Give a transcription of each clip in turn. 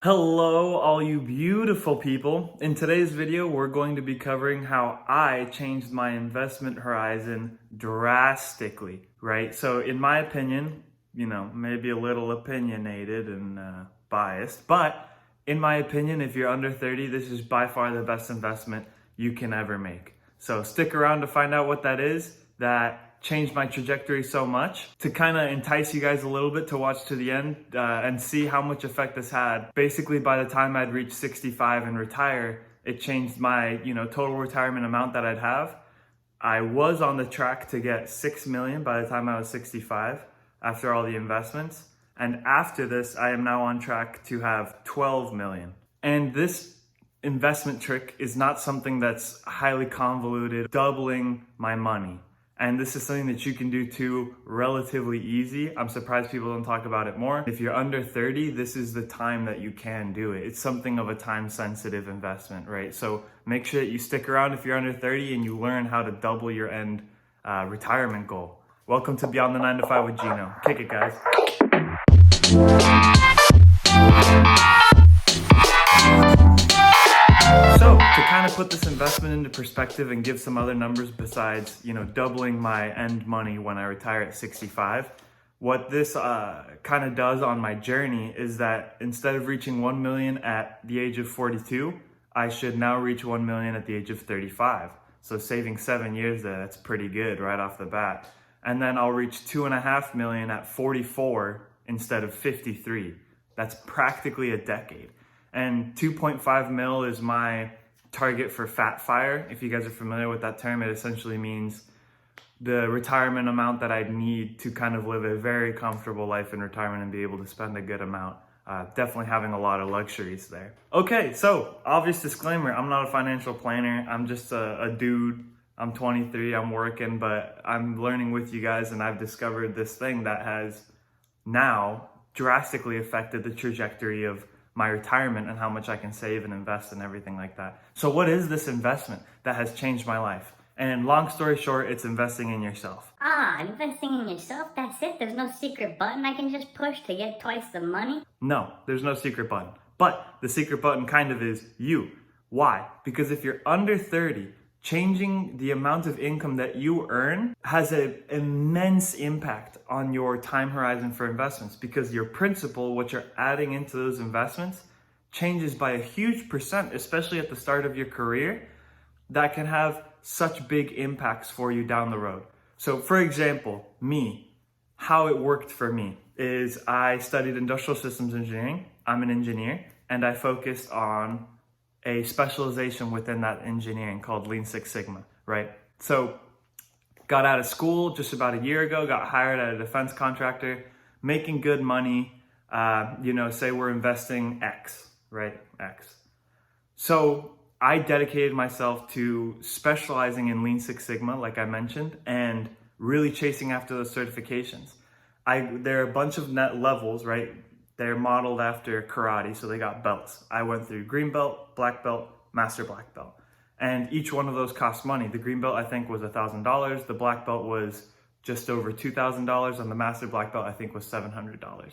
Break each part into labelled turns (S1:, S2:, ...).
S1: Hello, all you beautiful people. In today's video, we're going to be covering how I changed my investment horizon drastically, right? So in my opinion, maybe a little opinionated and biased, but in my opinion, if you're under 30, this is by far the best investment you can ever make. So stick around to find out what that is. That changed my trajectory so much. To kind of entice you guys a little bit to watch to the end and see how much effect this had. Basically, by the time I'd reach 65 and retire, it changed my total retirement amount that I'd have. I was on the track to get 6 million by the time I was 65 after all the investments. And after this, I am now on track to have 12 million. And this investment trick is not something that's highly convoluted, doubling my money. And this is something that you can do too, relatively easy. I'm surprised people don't talk about it more. If you're under 30, this is the time that you can do it. It's something of a time-sensitive investment, right? So make sure that you stick around if you're under 30 and you learn how to double your end retirement goal. Welcome to Beyond the 9 to 5 with Gino. Kick it, guys. So to kind of put this investment into perspective and give some other numbers besides, doubling my end money when I retire at 65, what this kind of does on my journey is that instead of reaching 1 million at the age of 42, I should now reach 1 million at the age of 35. So saving 7 years there, that's pretty good right off the bat. And then I'll reach 2.5 million at 44 instead of 53. That's practically a decade. And 2.5 mil is my target for Fat Fire. If you guys are familiar with that term, it essentially means the retirement amount that I'd need to kind of live a very comfortable life in retirement and be able to spend a good amount. Definitely having a lot of luxuries there. Okay, so obvious disclaimer, I'm not a financial planner. I'm just a dude. I'm 23, I'm working, but I'm learning with you guys, and I've discovered this thing that has now drastically affected the trajectory of my retirement and how much I can save and invest and everything like that. So what is this investment that has changed my life? And long story short, it's investing in yourself.
S2: Investing in yourself? That's it? There's no secret button I can just push to get twice the money?
S1: No, there's no secret button. But the secret button kind of is you. Why? Because if you're under 30, changing the amount of income that you earn has an immense impact on your time horizon for investments, because your principal, what you're adding into those investments, changes by a huge percent, especially at the start of your career, that can have such big impacts for you down the road. So for example, how it worked for me is I studied industrial systems engineering. I'm an engineer, and I focused on a specialization within that engineering called Lean Six Sigma, right? So got out of school just about a year ago, got hired at a defense contractor, making good money, say we're investing X, right? X. So I dedicated myself to specializing in Lean Six Sigma, like I mentioned, and really chasing after those certifications. There are a bunch of net levels, right? They're modeled after karate, so they got belts. I went through green belt, black belt, master black belt. And each one of those costs money. The green belt, I think, was $1,000. The black belt was just over $2,000. And the master black belt, I think, was $700.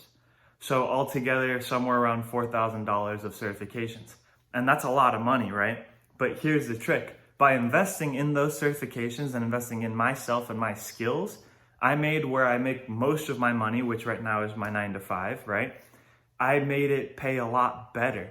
S1: So altogether, somewhere around $4,000 of certifications. And that's a lot of money, right? But here's the trick. By investing in those certifications and investing in myself and my skills, I made where I make most of my money, which right now is my 9 to 5, right? I made it pay a lot better.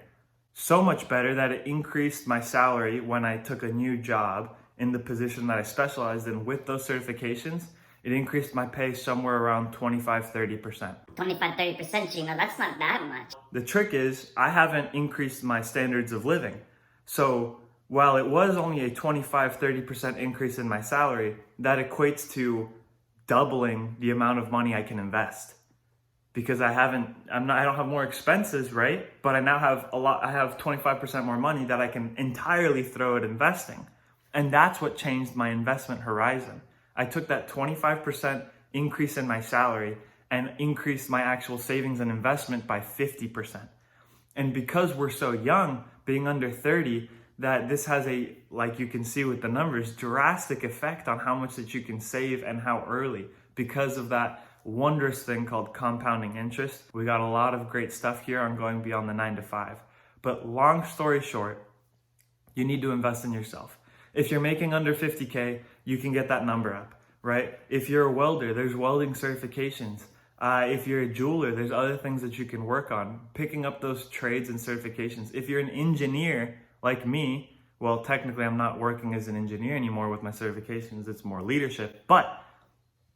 S1: So much better that it increased my salary when I took a new job in the position that I specialized in with those certifications. It increased my pay somewhere around 25-30%.
S2: 25-30%, Gino, that's not that much.
S1: The trick is I haven't increased my standards of living. So while it was only a 25-30% increase in my salary, that equates to doubling the amount of money I can invest. Because I don't have more expenses, right? But I now have I have 25% more money that I can entirely throw at investing. And that's what changed my investment horizon. I took that 25% increase in my salary and increased my actual savings and investment by 50%. And because we're so young, being under 30, that this has like you can see with the numbers, drastic effect on how much that you can save and how early, because of that wondrous thing called compounding interest. We got a lot of great stuff here on going beyond the 9 to 5. But long story short, you need to invest in yourself. If you're making under 50K, you can get that number up, right? If you're a welder, there's welding certifications. If you're a jeweler, there's other things that you can work on, picking up those trades and certifications. If you're an engineer like me, well, technically I'm not working as an engineer anymore with my certifications, it's more leadership, but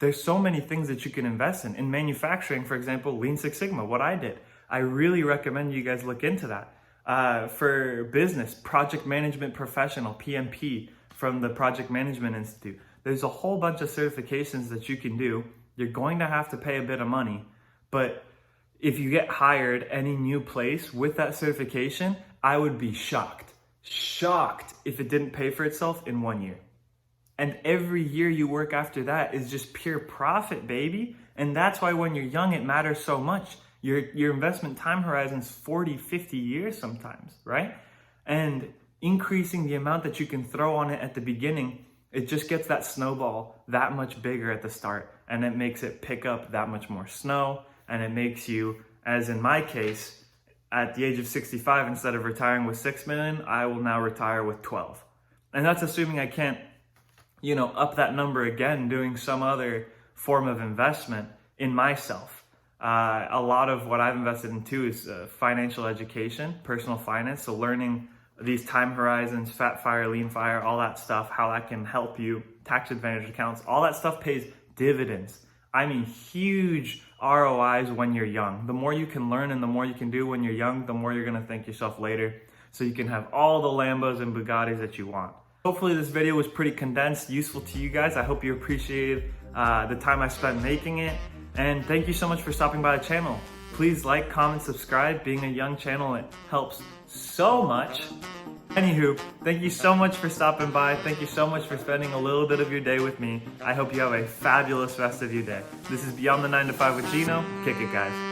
S1: there's so many things that you can invest in. In manufacturing, for example, Lean Six Sigma, what I did, I really recommend you guys look into that. For business, Project Management Professional, PMP, from the Project Management Institute. There's a whole bunch of certifications that you can do. You're going to have to pay a bit of money, but if you get hired any new place with that certification, I would be shocked if it didn't pay for itself in 1 year. And every year you work after that is just pure profit, baby. And that's why when you're young, it matters so much. Your investment time horizon is 40, 50 years sometimes, right? And increasing the amount that you can throw on it at the beginning, it just gets that snowball that much bigger at the start. And it makes it pick up that much more snow. And it makes you, as in my case, at the age of 65, instead of retiring with 6 million, I will now retire with 12. And that's assuming I can't, up that number again doing some other form of investment in myself. A lot of what I've invested in too is financial education, personal finance. So learning these time horizons, fat fire, lean fire, all that stuff, how that can help you, tax advantage accounts, all that stuff pays dividends. I mean, huge ROIs when you're young. The more you can learn and the more you can do when you're young, the more you're gonna thank yourself later. So you can have all the Lambos and Bugattis that you want. Hopefully this video was pretty condensed, useful to you guys. I hope you appreciated the time I spent making it. And thank you so much for stopping by the channel. Please like, comment, subscribe. Being a young channel, it helps so much. Anywho, thank you so much for stopping by. Thank you so much for spending a little bit of your day with me. I hope you have a fabulous rest of your day. This is Beyond the 9 to 5 with Gino. Kick it, guys.